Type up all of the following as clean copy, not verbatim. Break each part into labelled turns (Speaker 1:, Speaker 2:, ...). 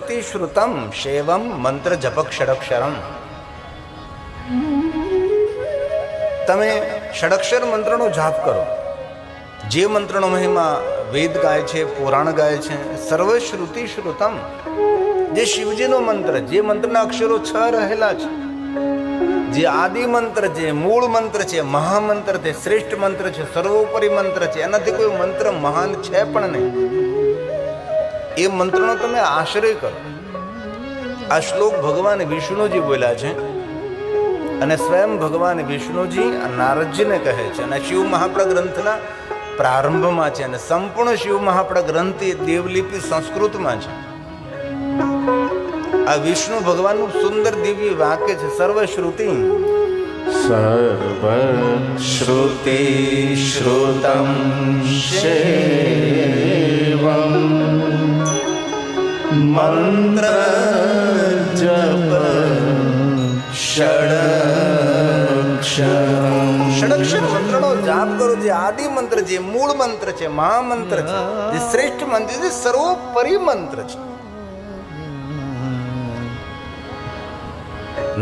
Speaker 1: સર્વશ્રુતિ શ્રુતમ શૈવમ મંત્ર જપક ષડક્ષરમ. તમે ષડક્ષર મંત્રનો જાપ કરો. જે મંત્રનો મહિમા વેદ ગાય છે, પુરાણ ગાય છે. સર્વશ્રુતિ શ્રુતમ, જે શિવજીનો મંત્ર, જે મંત્રના અક્ષરો 6 રહેલા છે, જે આદિ મંત્ર છે, મૂળ મંત્ર છે, મહામંત્ર છે, શ્રેષ્ઠ મંત્ર છે, સર્વોપરી મંત્ર છે, એનાથી કોઈ મંત્ર મહાન છે પણ નહીં. એ મંત્રનો તમે આશ્રય કરો. આ શ્લોક ભગવાન વિષ્ણુજી બોલ્યા છે અને સ્વયં ભગવાન વિષ્ણુજી નારદજીને કહે છે. અને શિવ મહાપ્રદ ગ્રંથના પ્રારંભમાં છે અને સંપૂર્ણ શિવ મહાપ્રદ ગ્રંથ એ દેવલિપિ સંસ્કૃતમાં છે. આ વિષ્ણુ ભગવાનનું સુંદર દિવ્ય વાક્ય છે. સર્વશ્રુતિ
Speaker 2: સર્વશ્રુતિ શ્રુતમ શૈવમ મંત્ર જપ ષડક્ષરમ.
Speaker 1: ષડક્ષર મંત્રનો જાપ કરો. જે આદિ મંત્ર, જે મૂળ મંત્ર છે, મહામંત્ર છે, જે શ્રેષ્ઠ મંત્ર છે, સર્વોપરી મંત્ર છે.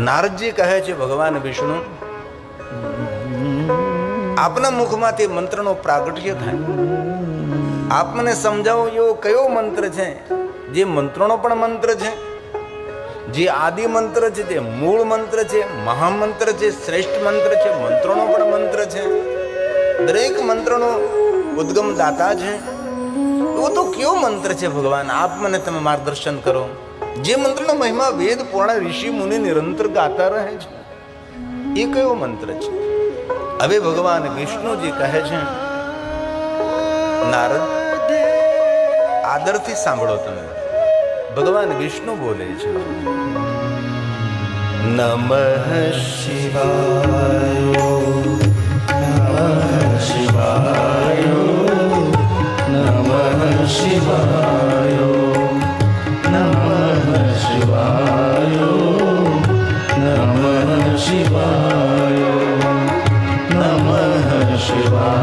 Speaker 1: નારદજી કહે છે ભગવાન વિષ્ણુ, આપના મુખમાંથી મંત્રનો પ્રાગટ્ય થાય. આપ મને સમજાવો એવો કયો મંત્ર છે જે મંત્રોનો પણ મંત્ર છે, જે આદિ મંત્ર છે, જે મૂળ મંત્ર છે, મહામંત્ર છે, શ્રેષ્ઠ મંત્ર છે, મંત્રોનો પણ મંત્ર છે, દરેક મંત્રનો ઉદ્ગમ દાતા છે. એવો તો કયો મંત્ર છે ભગવાન? આપ મને તમે માર્ગદર્શન કરો. જે મંત્રનો મહિમા વેદ પુરાણ ઋષિ મુનિ નિરંતર ગાતા રહે છે, એ કયો મંત્ર છે? હવે ભગવાન વિષ્ણુજી કહે છે, નારદ આદરથી સાંભળો. તમે ભગવાન વિષ્ણુ બોલે છે,
Speaker 2: નમઃ શિવાય નમઃ શિવાય નમઃ શિવાય નમઃ શિવાય નમઃ શિવાય નમઃ શિવાય નમઃ શિવાય નમઃ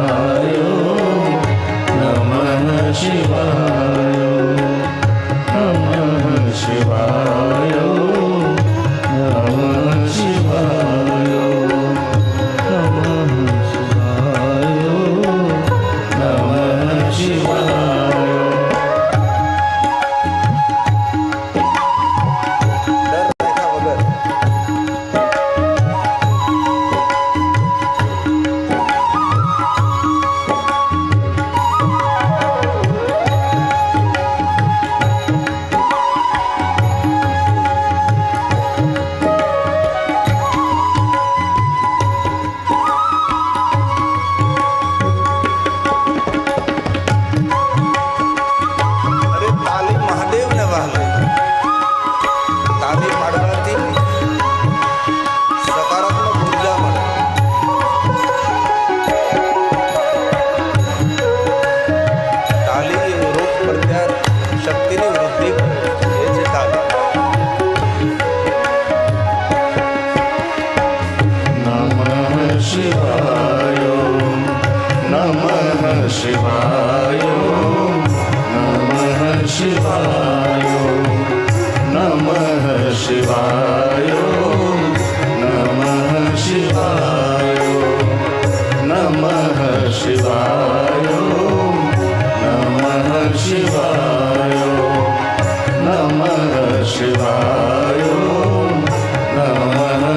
Speaker 2: શિવાય નમઃ શિવાય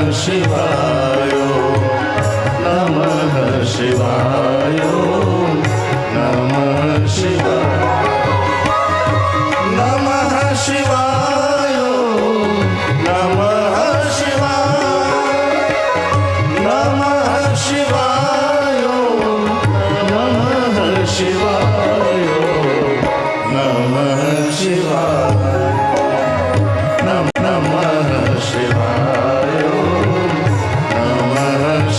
Speaker 2: નમઃ શિવાય નમઃ શિવાય.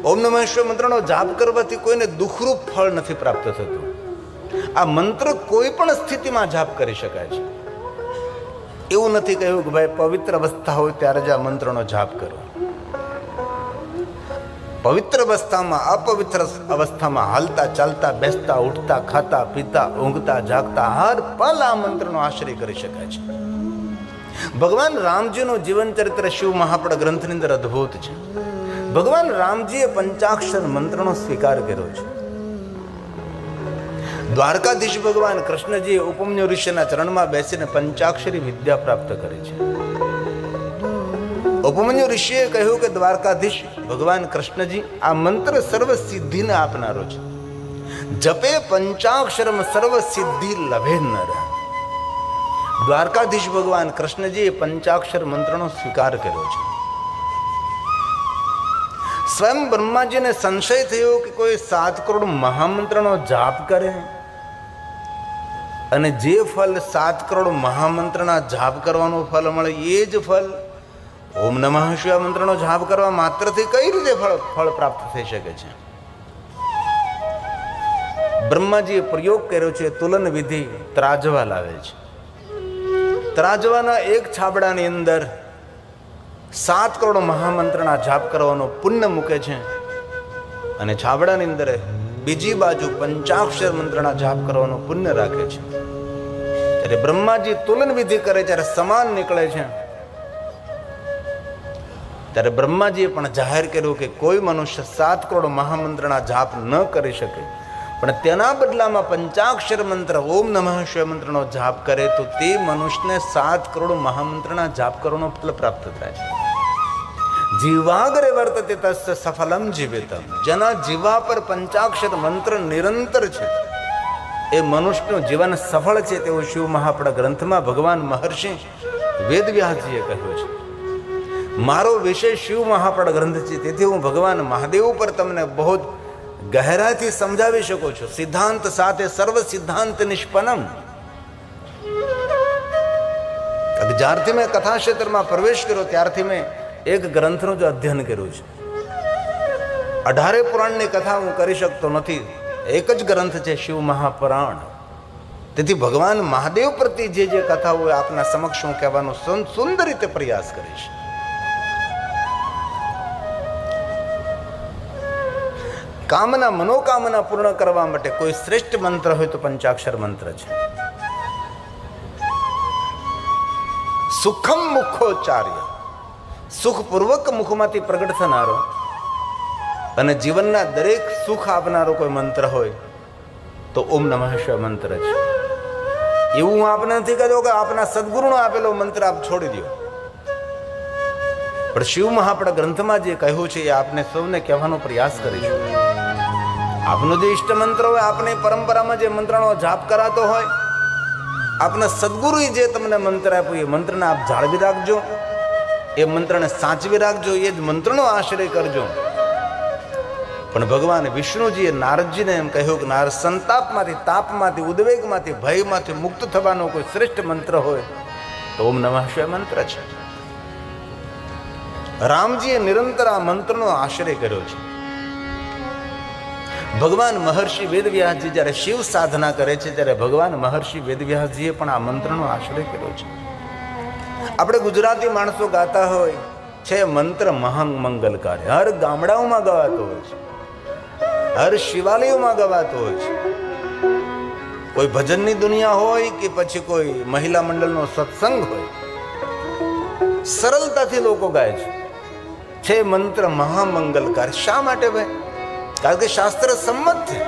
Speaker 1: ઓમ નમઃ શિવાય મંત્રનો જાપ કરવાથી કોઈને દુઃખરૂપ ફળ નથી પ્રાપ્ત થતું. આ મંત્ર કોઈ પણ સ્થિતિમાં જાપ કરી શકાય છે. એવું નથી કહ્યું કે ભાઈ પવિત્ર અવસ્થા હોય ત્યારે જ આ મંત્રનો જાપ કરો. પવિત્ર અવસ્થામાં, અપવિત્ર અવસ્થામાં, હાલતા ચાલતા, બેસતા ઉઠતા, ખાતા પીતા, ઊંઘતા જાગતા હર પલ આ મંત્રનો આશ્રય કરી શકાય છે. ભગવાન રામજીનું જીવન ચરિત્ર શિવ મહાપડ ગ્રંથની અંદર અદ્ભુત છે. ભગવાન રામજીએ પંચાક્ષર મંત્રનો સ્વીકાર કર્યો છે. દ્વારકાધીશ ભગવાન કૃષ્ણજીએ ઉપમન્યુ ઋષિના ચરણમાં બેસીને પંચાક્ષરી વિદ્યા પ્રાપ્ત કરી છે. ઉપમન્યુ ઋષિએ કહ્યું કે દ્વારકાધીશ ભગવાન કૃષ્ણજી આ મંત્ર સર્વ સિદ્ધિને આપનારો છે. જપે પંચાક્ષરમ સર્વ સિદ્ધિ લભે નર. દ્વારકાધીશ ભગવાન કૃષ્ણજીએ પંચાક્ષર મંત્રનો સ્વીકાર કર્યો છે. સ્વયં બ્રહ્માજીને સંશય થયો કે કોઈ 7 કરોડ મહામંત્રનો જાપ કરે અને જે ફલ 7 કરોડ મહામંત્રના જાપ કરવાનું ફલ મળે એ જ ફલ ઓમ નમઃ શિવાય મંત્રનો જાપ કરવા માત્રથી કઈ રીતે ફળ પ્રાપ્ત થઈ શકે છે? બ્રહ્માજીએ પ્રયોગ કર્યો છે. તુલન વિધિ ત્રાજવા લાવે છે. ત્રાજવાના એક છાબડાની અંદર 7 કરોડ મહામંત્રના જાપ કરવાનો પુણ્ય મૂકે છે અને છાબડાની અંદર બીજી બાજુ પંચાક્ષર મંત્રના જાપ કરવાનો પુણ્ય રાખે છે. ત્યારે બ્રહ્માજી તુલન વિધિ કરે ત્યારે સમાન નીકળે છે. ત્યારે બ્રહ્માજીએ પણ જાહેર કર્યું કે કોઈ મનુષ્ય 7 કરોડ મહામંત્રના જાપ ન કરી શકે, પણ તેના બદલામાં પંચાક્ષર મંત્ર ઓમ નમઃ શિવાય મંત્રનો જાપ કરે તો તે મનુષ્યને 7 કરોડ મહામંત્રના જાપ કરવાનો ફલ પ્રાપ્ત થાય છે. જીવાગ્રે વર્તતે તસ્ય સફલમ જીવિતમ. જેના જીવા પર પંચાક્ષર મંત્ર નિરંતર છે એ મનુષ્યનું જીવન સફળ છે તેવું શિવ મહાપડ ગ્રંથમાં ભગવાન મહર્ષિ વેદવ્યાસજીએ કહ્યું છે. મારો વિષય શિવ મહાપડ ગ્રંથ છે, તેથી હું ભગવાન મહાદેવ પર તમને બહુ ગહેરાઈથી સમજાવી શકું છું. સિદ્ધાંત સાથે સર્વ સિદ્ધાંત નિષ્પન્નમ. જ્યારથી મેં કથા ક્ષેત્રમાં પ્રવેશ કર્યો ત્યારથી મેં એક ગ્રંથનું જ અધ્યયન કર્યું છે. 18 પુરાણની કથા હું કરી શકતો નથી. એક જ ગ્રંથ છે શિવ મહાપુરાણ. તેથી ભગવાન મહાદેવ પ્રત્યે જે કથા હોય આપના સમક્ષ હું કહેવાનો સુંદર રીતે પ્રયાસ કરીશ. કામના મનોકામના પૂર્ણ કરવા માટે કોઈ શ્રેષ્ઠ મંત્ર હોય તો પંચાક્ષર મંત્ર છે. સુખમ મુખોચ્ચાર્ય, સુખપૂર્વક મુખમાંથી પ્રગટ થનારો અને જીવનના દરેક સુખ આપનારો કોઈ મંત્ર હોય તો ઓમ નમઃ શિવાય મંત્ર છે. એવું હું આપને નથી કહેતો કે આપના સદગુરુનો આપેલો મંત્ર આપ છોડી દો, પણ શિવ મહાપડ ગ્રંથમાં જે કહ્યું છે એ આપને સૌને કહેવાનો પ્રયાસ કરીશું. આપનો જે ઈષ્ટ મંત્ર હોય, આપની પરંપરામાં જે મંત્રનો જાપ કરાતો હોય, આપના સદગુરુએ જે તમને મંત્ર આપ્યો એ મંત્રને આપ જાળવી રાખજો, એ મંત્રને સાચવી રાખજો, એ જ મંત્રનો આશ્રય કરજો. પણ ભગવાન વિષ્ણુજીએ નારદજીને એમ કહ્યું કે નારદ, સંતાપમાંથી, તાપમાંથી, ઉદ્વેગમાંથી, ભયમાંથી મુક્ત થવાનો કોઈ શ્રેષ્ઠ મંત્ર હોય તો ઓમ નમઃ શિવાય મંત્ર છે. રામજીએ નિરંતર આ મંત્રનો આશ્રય કર્યો છે. ભગવાન મહર્ષિ વેદવ્યાસજી જ્યારે શિવ સાધના કરે છે ત્યારે ભગવાન મહર્ષિ વેદવ્યાસજીએ પણ આ મંત્રનો આશ્રય કર્યો છે. આપણે ગુજરાતી માણસો ગાતા હોય છે મંત્ર મહાન મંગલકારી, હર ગામડાઓમાં ગવાતો હોય છે, હર શિવાલયોમાં ગવાતો હોય છે. કોઈ ભજનની દુનિયા હોય કે પછી કોઈ મહિલા મંડળનો સત્સંગ હોય, સરળતાથી લોકો ગાય છે મંત્ર મહામંગલકારી. શા માટે ભાઈ? કારણ કે શાસ્ત્ર સંમત છે,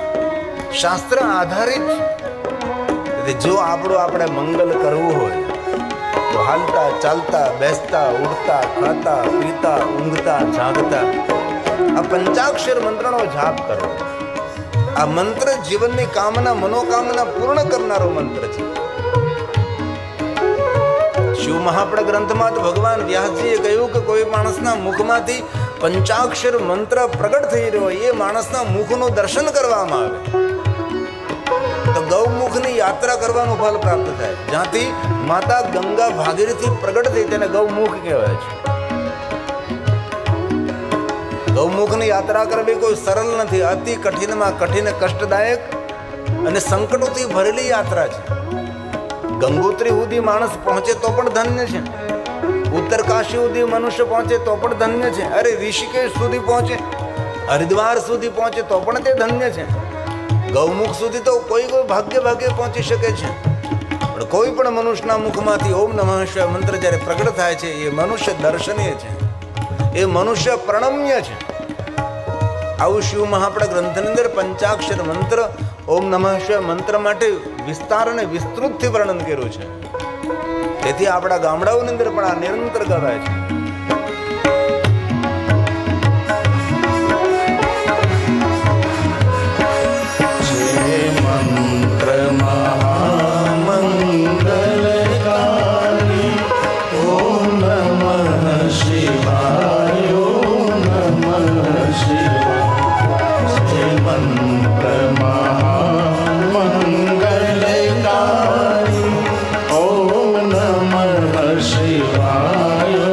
Speaker 1: શાસ્ત્ર આધારિત છે. જો આપણે મંગલ કરવું હોય તો હાલતા ચાલતા, બેસતા ઉઠતા, ખાતા પીતા, ઊંઘતા જાગતા આ પંચાક્ષર મંત્રનો જાપ કરો. આ મંત્ર જીવનની કામના મનોકામના પૂર્ણ કરનારો મંત્ર છે. શિવ મહાપડ ગ્રંથમાં તો ભગવાન વ્યાસજીએ કહ્યું કે કોઈ માણસના મુખમાંથી પંચાક્ષર મંત્ર પ્રગટ થઈ રહ્યો એ માણસના મુખનું દર્શન કરવામાં આવે તો ગૌમુખની યાત્રા કરવાનું ફળ પ્રાપ્ત થાય. જ્યાંથી માતા ગંગા ભાગીરથી પ્રગટ થઈ તેને ગૌમુખ કહેવાય છે. ગૌમુખની યાત્રા કરવી કોઈ સરળ નથી, અતિ કઠિનમાં કઠિન, કષ્ટદાયક અને સંકટોથી ભરેલી યાત્રા છે. ગંગોત્રી સુધી માણસ પહોંચે તો પણ ધન્ય છે, ઉત્તરકાશી સુધી મનુષ્ય પહોંચે તો પણ ધન્ય છે, અરે ઋષિકેશ સુધી પહોંચે, હરિદ્વાર સુધી પહોંચે તો પણ તે ધન્ય છે. ગૌમુખ સુધી તો કોઈ ભાગ્ય પહોંચી શકે છે, પણ કોઈ પણ મનુષ્યના મુખમાંથી ઓમ નમઃ શિવાય મંત્ર જ્યારે પ્રગટ થાય છે એ મનુષ્ય દર્શનીય છે, એ મનુષ્ય પ્રણમ્ય છે. આવું શિવ મહાપડા ગ્રંથની અંદર પંચાક્ષર મંત્ર ઓમ નમઃ શિવાય મંત્ર માટે વિસ્તાર અને વિસ્તૃતથી વર્ણન કર્યું છે. તેથી આપણા ગામડાઓની અંદર પણ આ નિરંતર ગવાય છે.
Speaker 2: મંત્ર મહામંગલકારી ઓમ નમઃ શિવાય ઓમ નમઃ શિવાય. જે મંત્ર મહામંગલકારી ઓમ નમઃ શિવાય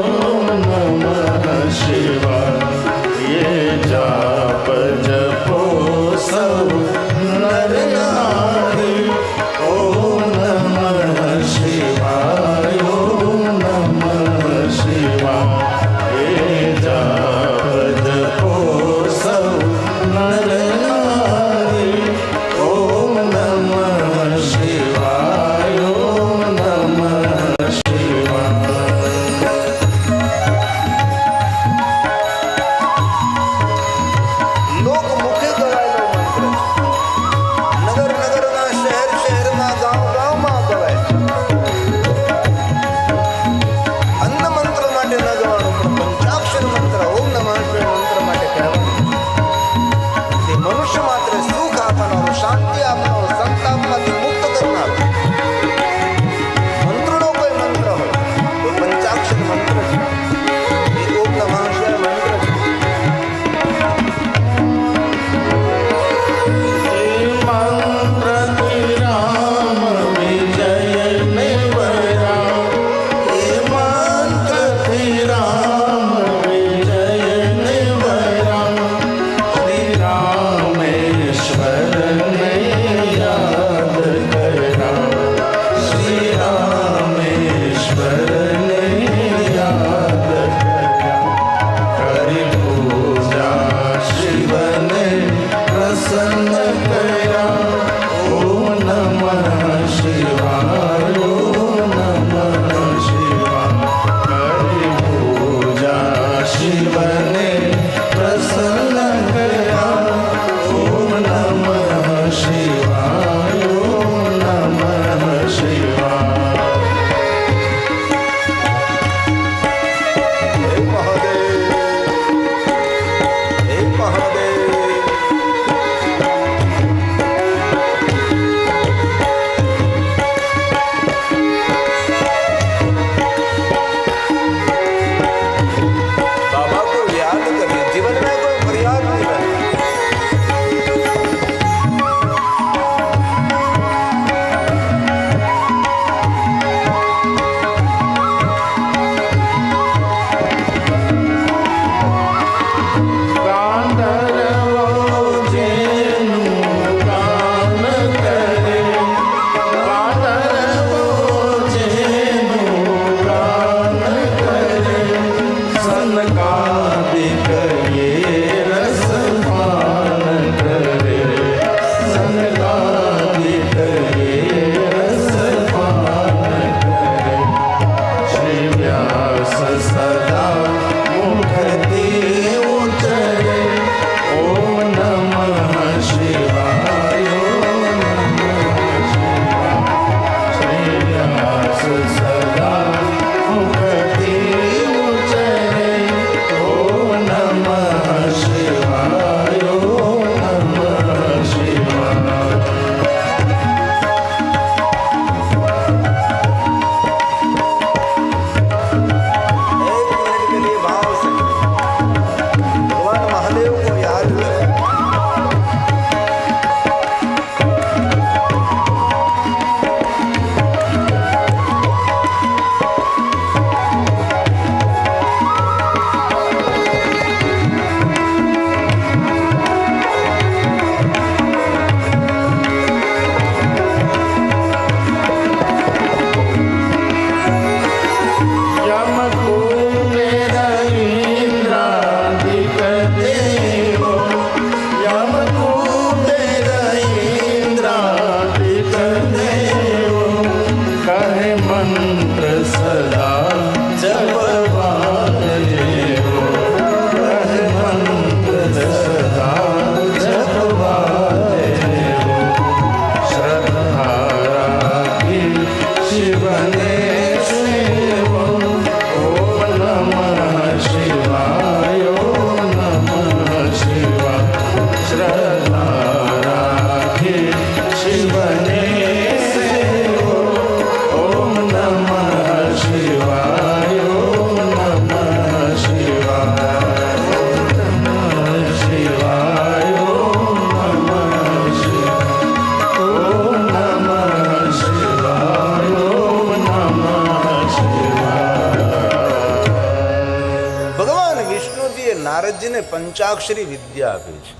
Speaker 1: પંચાક્ષરી વિદ્યા આપી છે.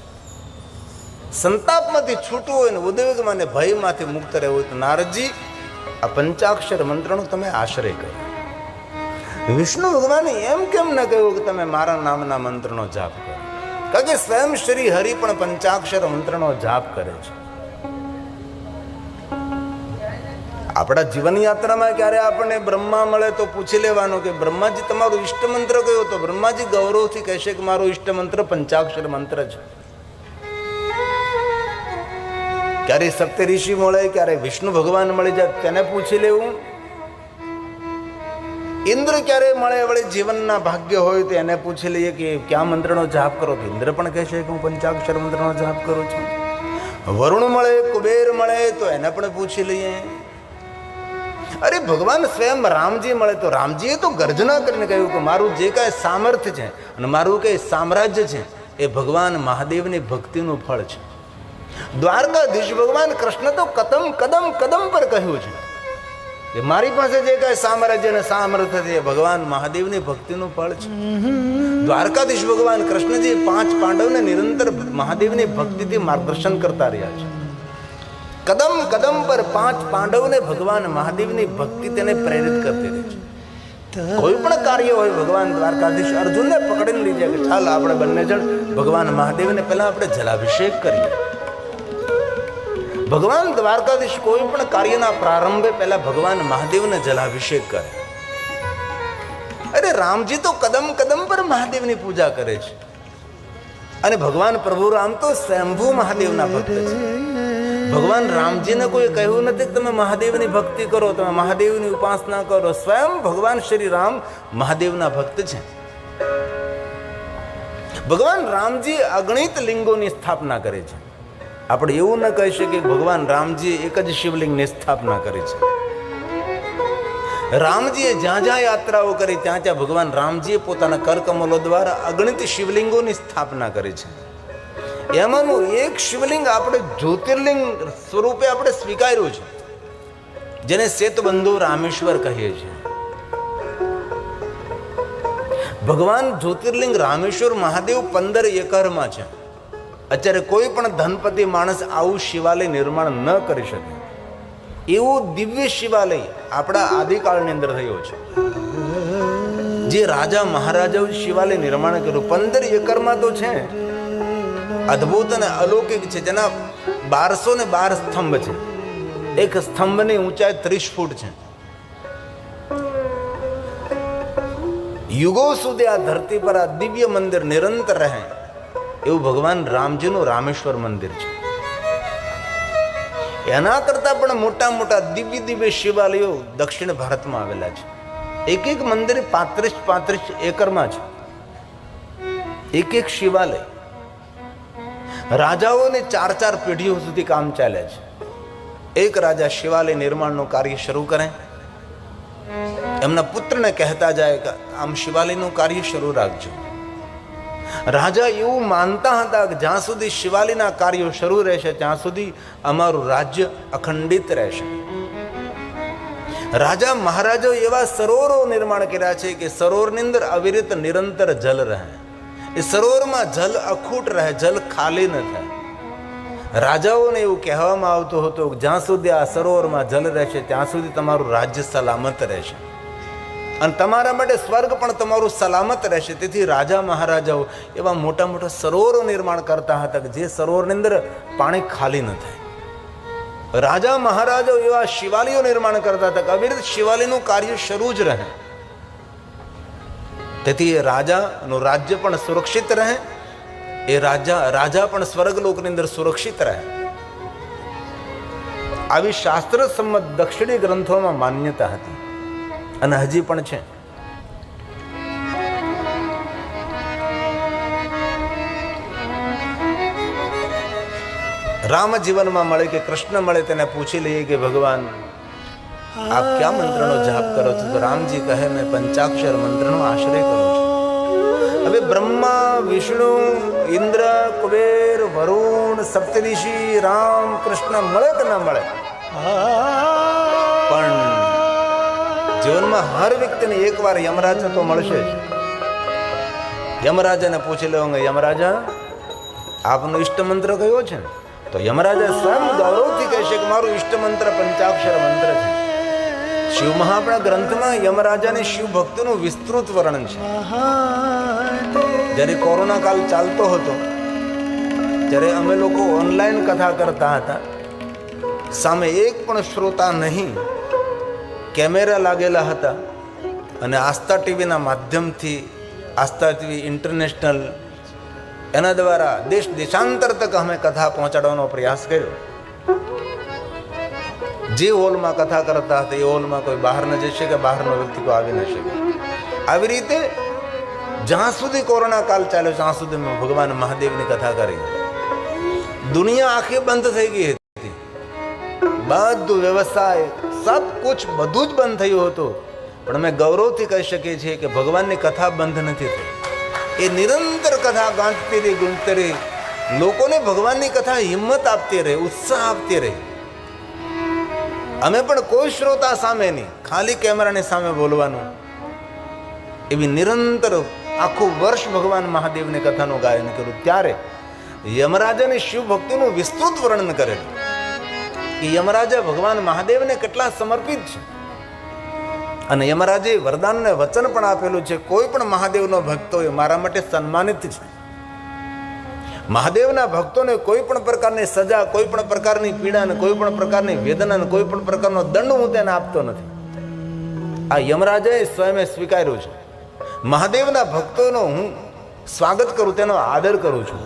Speaker 1: સંતાપમાંથી છૂટવું હોય ને ઉદ્વેગમાં ને ભયમાંથી મુક્ત રહેવું હોય તો નારદજી આ પંચાક્ષર મંત્રનો તમે આશ્રય કરો. વિષ્ણુ ભગવાને એમ કેમ ન કહ્યું કે તમે મારા નામના મંત્રનો જાપ કરો? કારણ કે સ્વયં શ્રી હરિ પણ પંચાક્ષર મંત્રનો જાપ કરે છે. આપણા જીવન યાત્રામાં ક્યારે આપણને બ્રહ્મા મળે તો પૂછી લેવાનું કે બ્રહ્માજી તમારો ઈષ્ટ મંત્ર કયો? તો બ્રહ્માજી ગૌરવથી કહેશે કે મારો ઈષ્ટ મંત્ર પંચાક્ષર મંત્ર છે. ક્યારે સપ્ત ઋષિ મળે, ક્યારે વિષ્ણુ ભગવાન મળી જાય તેને પૂછી લેવું. ઇન્દ્ર ક્યારે મળે, વળે જીવનના ભાગ્ય હોય તો એને પૂછી લઈએ કે ક્યાં મંત્રનો જાપ કરો? તો ઇન્દ્ર પણ કહેશે કે હું પંચાક્ષર મંત્રનો જાપ કરું છું. વરુણ મળે, કુબેર મળે તો એને પણ પૂછી લઈએ. અરે ભગવાન સ્વયં રામજી મળે તો રામજીએ તો ગર્જના કરીને કહ્યું કે મારું જે કાંઈ સામર્થ્ય છે અને મારું કંઈ સામ્રાજ્ય છે એ ભગવાન મહાદેવની ભક્તિનું ફળ છે. દ્વારકાધીશ ભગવાન કૃષ્ણ તો કદમ કદમ કદમ પર કહ્યું છે કે મારી પાસે જે કાંઈ સામ્રાજ્ય અને સામર્થ્ય છે એ ભગવાન મહાદેવની ભક્તિનું ફળ છે. દ્વારકાધીશ ભગવાન કૃષ્ણજી 5 પાંડવને નિરંતર મહાદેવની ભક્તિથી માર્ગદર્શન કરતા રહ્યા છે. કદમ કદમ પર 5 પાંડવને ભગવાન મહાદેવની ભક્તિ તેને પ્રેરિત કરતી રહી છે. કોઈ પણ કાર્ય હોય ભગવાન દ્વારકાધીશ અર્જુનને પકડીને લઈ જાય કે ચાલ આપણે બંને જણ ભગવાન મહાદેવને પહેલા આપણે જલાભિષેક કરીએ. ભગવાન દ્વારકાધીશ કોઈ પણ કાર્યના પ્રારંભે પહેલા ભગવાન મહાદેવને જલાભિષેક કરે. અરે રામજી તો કદમ કદમ પર મહાદેવની પૂજા કરે છે અને ભગવાન પ્રભુ રામ તો સ્વયંભૂ મહાદેવના ભક્ત છે. ભગવાન રામજીને કોઈ કહ્યું નથી કે તમે મહાદેવની ભક્તિ કરો, તમે મહાદેવની ઉપાસના કરો. સ્વયં ભગવાન શ્રી રામ મહાદેવના ભક્ત છે. ભગવાન રામજી અગણિત લિંગોની સ્થાપના કરે છે. આપણે એવું ન કહી શકીએ ભગવાન રામજી એક જ શિવલિંગની સ્થાપના કરી છે. રામજીએ જ્યાં જ્યાં યાત્રાઓ કરી ત્યાં ત્યાં ભગવાન રામજીએ પોતાના કરકમલો દ્વારા અગણિત શિવલિંગોની સ્થાપના કરી છે. એમાંનું એક શિવલિંગ આપણે જ્યોતિર્લિંગ સ્વરૂપે આપણે સ્વીકાર્યું છે, જેને સેતુબંધુ રામેશ્વર કહીએ છીએ. ભગવાન જ્યોતિર્લિંગ રામેશ્વર મહાદેવ 15 એકરમાં છે. અત્યારે કોઈ પણ ધનપતિ માણસ આવું શિવાલય નિર્માણ ન કરી શકે એવું દિવ્ય શિવાલય આપણા આદિકાળની અંદર થયો છે. જે રાજા મહારાજાઓ શિવાલય નિર્માણ કર્યું 15 એકરમાં તો છે. અદ્ભુત અને અલૌકિક છે. જેના 1212 સ્તંભ છે. એક સ્તંભની ઊંચાઈ 30 ફૂટ છે. યુગો સુધી આ ધરતી પર આ દિવ્ય મંદિર નિરંતર રહે એવું ભગવાન રામજીનું રામેશ્વર મંદિર છે. એના કરતા પણ મોટા મોટા દિવ્ય દિવ્ય શિવાલયો દક્ષિણ ભારતમાં આવેલા છે. એક એક મંદિર 35 એકરમાં છે. એક એક શિવાલય રાજાઓને 4 પેઢીઓ સુધી કામ ચાલે છે. એક રાજા શિવાલય નિર્માણનું કાર્ય શરૂ કરે, એમના પુત્રને કહેતા જાય કે આમ શિવાલયનું કાર્ય શરૂ રાખજો. રાજા એવું માનતા હતા કે જ્યાં સુધી શિવાલયના કાર્યો શરૂ રહેશે ત્યાં સુધી અમારું રાજ્ય અખંડિત રહેશે. રાજા મહારાજાઓ એવા સરોવરો નિર્માણ કર્યા છે કે સરોવરની અંદર અવિરત નિરંતર જલ રહે. એ સરોવરમાં જલ અખૂટ રહે, જલ ખાલી ન થાય. રાજાઓને એવું કહેવામાં આવતું હતું કે જ્યાં સુધી આ સરોવરમાં જલ રહેશે ત્યાં સુધી તમારું રાજ્ય સલામત રહેશે અને તમારા માટે સ્વર્ગ પણ તમારું સલામત રહેશે. તેથી રાજા મહારાજાઓ એવા મોટા મોટા સરોવરો નિર્માણ કરતા હતા કે જે સરોવરની અંદર પાણી ખાલી ન થાય. રાજા મહારાજાઓ એવા શિવાલયો નિર્માણ કરતા હતા કે અવિરત શિવાલયનું કાર્ય શરૂ જ રહે. તેથી એ રાજાનું રાજ્ય પણ સુરક્ષિત રહે, એ રાજા પણ સ્વર્ગલોકની અંદર સુરક્ષિત રહે. આવી શાસ્ત્ર સંમત દક્ષિણી ગ્રંથોમાં માન્યતા હતી અને હજી પણ છે. રામ જીવનમાં મળે કે કૃષ્ણ મળે તેને પૂછી લઈએ કે ભગવાન આપ ક્યાં મંત્રનો જાપ કરો છો? તો રામજી કહે મેં પંચાક્ષર મંત્રનો આશ્રય કરું છું. હવે બ્રહ્મા, વિષ્ણુ, ઇન્દ્ર, કુબેર, વરુણ, સપ્તઋષિ, રામ, કૃષ્ણ મળે કે ના મળે, પણ જીવનમાં હર વ્યક્તિને એકવાર યમરાજ તો મળશે જ. યમરાજાને પૂછી લેવું, યમરાજા આપનો ઈષ્ટ મંત્ર કયો છે? તો યમરાજા સ્વયં ગૌરવથી કહેશે કે મારું ઈષ્ટ મંત્ર પંચાક્ષર મંત્ર છે. શિવ મહાપણા ગ્રંથમાં યમરાજાની શિવ ભક્તિનું વિસ્તૃત વર્ણન છે. જ્યારે કોરોના કાળ ચાલતો હતો ત્યારે અમે લોકો ઓનલાઈન કથા કરતા હતા. સામે એક પણ શ્રોતા નહીં, કેમેરા લાગેલા હતા અને આસ્થા ટીવીના માધ્યમથી, આસ્થા ટીવી ઇન્ટરનેશનલ, એના દ્વારા દેશ દેશાંતર તક અમે કથા પહોંચાડવાનો પ્રયાસ કર્યો. જે હોલમાં કથા કરતા હતા એ હોલમાં કોઈ બહાર ન જઈ શકે, બહારનો વ્યક્તિ કોઈ આવી ન શકે. આવી રીતે જ્યાં સુધી કોરોના કાળ ચાલ્યો ત્યાં સુધી મેં ભગવાન મહાદેવની કથા કરી. દુનિયા આખી બંધ થઈ ગઈ હતી, બધું વ્યવસાય સબ કુછ બધું જ બંધ થયું હતું. પણ અમે ગૌરવથી કહી શકીએ છીએ કે ભગવાનની કથા બંધ નથી થઈ. એ નિરંતર કથા ગાંઠતી રહી, ગુંજતી રહી. લોકોને ભગવાનની કથા હિંમત આપતી રહે, ઉત્સાહ આપતી રહે. અમે પણ કોઈ શ્રોતા સામે નહીં, ખાલી કેમેરાની સામે બોલવાનું, એવી નિરંતર આખું વર્ષ ભગવાન મહાદેવની કથાનું ગાયન કર્યું. ત્યારે યમરાજાની શિવ ભક્તિનું વિસ્તૃત વર્ણન કરેલું કે યમરાજા ભગવાન મહાદેવને કેટલા સમર્પિત છે. અને યમરાજે વરદાનને વચન પણ આપેલું છે, કોઈ પણ મહાદેવનો ભક્તો એ મારા માટે સન્માનિત છે. મહાદેવના ભક્તોને કોઈ પણ પ્રકારની સજા, કોઈ પણ પ્રકારની પીડા, ને કોઈ પણ પ્રકારની વેદના, ને કોઈ પણ પ્રકારનો દંડ હું તેને આપતો નથી. આ યમરાજાએ સ્વયં સ્વીકાર્યું છે. મહાદેવના ભક્તોનો હું સ્વાગત કરું, તેનો આદર કરું છું.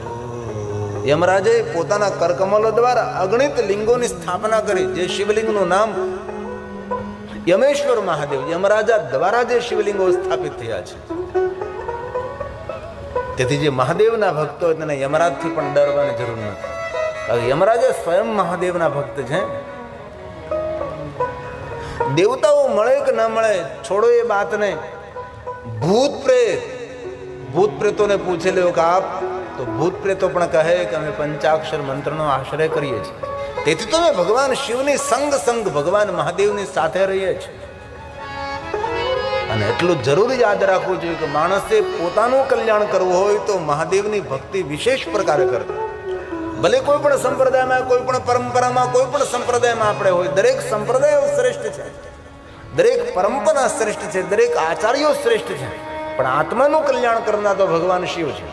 Speaker 1: યમરાજાએ પોતાના કરકમલો દ્વારા અગણિત લિંગોની સ્થાપના કરી. જે શિવલિંગનું નામ યમેશ્વર મહાદેવ, યમરાજા દ્વારા જે શિવલિંગો સ્થાપિત થયા છે. તેથી જે મહાદેવના ભક્તો તેને યમરાજથી પણ ડરવાની જરૂર નથી, કારણ કે યમરાજા સ્વયં મહાદેવના ભક્ત છે. દેવતાઓ મળે કે ન મળે છોડો એ બાતને. ભૂત પ્રેતોને પૂછી લ્યો કે આપ, તો ભૂત પ્રેતો પણ કહે કે અમે પંચાક્ષર મંત્રનો આશ્રય કરીએ છીએ. તેથી તો અમે ભગવાન શિવની સંગ ભગવાન મહાદેવની સાથે રહીએ છીએ. અને એટલું જરૂર યાદ રાખવું જોઈએ કે માણસે પોતાનું કલ્યાણ કરવું હોય તો મહાદેવની ભક્તિ વિશેષ પ્રકારે કરવી. ભલે કોઈ પણ સંપ્રદાયમાં, કોઈ પણ પરંપરામાં, કોઈ પણ સંપ્રદાયમાં આપણે હોય, દરેક સંપ્રદાયો શ્રેષ્ઠ છે, દરેક પરંપરા શ્રેષ્ઠ છે, દરેક આચાર્યો શ્રેષ્ઠ છે, પણ આત્માનું કલ્યાણ કરનાર તો ભગવાન શિવ છે.